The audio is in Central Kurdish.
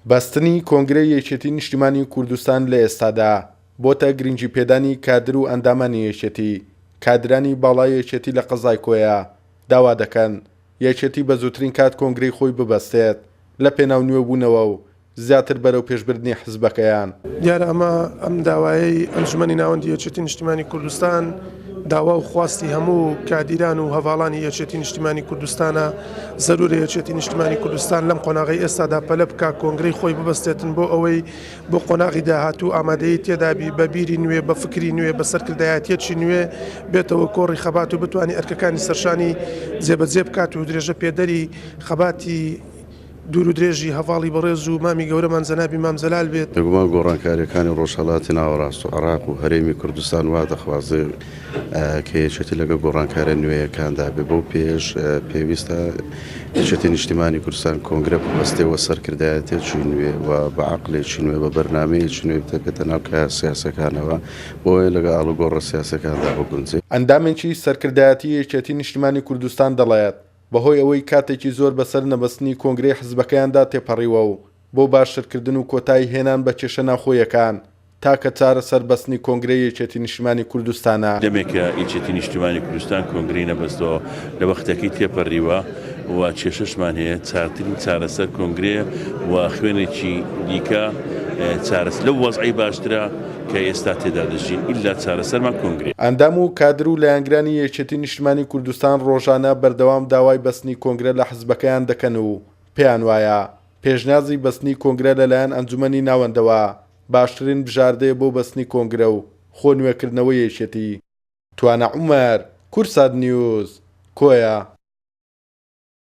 بەستنی کۆنگرەی یەکێتی نیشتیمانی کوردستان لە ئێستادا بۆتە گرنگی پێدانی کادر و ئەندامانی یەکێتی. کادرانی باڵای یەکێتی لە قەزای کۆیە داوا دەکەن یەکێتی بە زووترین کات کۆنگرەی خۆی ببەستێت لە پێناو نوێبوونەوە و زیاتر بەرەو پێشبردنی حزبەکەیان. دیارە ئەم داوایەی ئەنجومەنی ناوەندی یەکێتی نیشتیمانی کوردستان داوا و خواستی هەموو کادیران و هەواڵانی یەکێتی نیشتیمانی کوردستانە. زەرورە یەکێتی نیشتیمانی کوردستان لەم قۆناغی ئێستادا پەلە بکە کۆنگرەی خۆی ببەستێتن بۆ ئەوەی بۆ قۆناغی داهاتوو ئامادەی تێدابی بە بیری نوێ، بە فکری نوێ، بە سەرکردایەتیەکی نوێ بێتەوە کۆڕی خەبات و بتوانانی ئەرکەکانی سەرشانی جێبەجێ بکات و درێژە پێدەری خەباتی دوور و درێژی هەواڵی بەڕێز و مامی گەورەمان جەنابی مام جەلال بێت. دەگومان گۆڕانکاریەکانی ڕۆژهەڵاتی ناوەڕاست و عێراق و هەرێمی کوردستان وا دەخوازێ کە یەکێتی لەگە گۆڕانکارە نوێیەکاندا بێ. بەو پێش پێویستە یەکێتی نیشتیمانی کوردستان کۆنگرە ببەستێەوە سەرکردایەتێکی نوێ و بە عەقڵێکی نوێ بە بەرنامەیەکی نوێ بێتە ناو کار سیاسەکانەوە بۆیە لەگە ئاڵوگۆڕە سیاسەکاندا بگونجێت. ئەندامێکی سەرکردایەتی یەکێتی نیشتیمانی کوردستان دەڵێت بەهۆی ئەوەی کاتێکی زۆر بەسەر نەبەستنی کۆنگرەی حزبەکەیاندا تێپەڕیوە و بۆ باشترکردن و کۆتایی هێنان بە کێشە ناوخۆیەکان تاکە چارە سەربەستنی کۆنگرەی یەکێتی نیشتیمانی کوردستانە. دەمێکە یەکێتی نیشتیمانی کوردستان کۆنگرەی نەبەستەوە لە وەختەکەی تێپەڕیوە و کێشەشمان هەیە چارترین چارەسەر کۆنگرەیە و خوێنێکی دیکە چارەسەر لەو وەزعی باشترە کە ئێستا تێدا دەژین ئیلا چارەسەرمان کۆنگرێ. ئەندام و کادر و لایەنگرانی یەکێتی نیشتیمانی کوردستان ڕۆژانە بەردەوام داوای بەستنی کۆنگرە لە حزبەکەیان دەکەن و پێیان وایە پێشنیازی بەستنی کۆنگرە لەلایەن ئەنجومەنی ناوەندەوە باشترین بژاردەیە بۆ بەستنی کۆنگرە و خۆ نوێکردنەوەی یەکێتی. توانە عومەر، کورسات نیوز، کۆیە.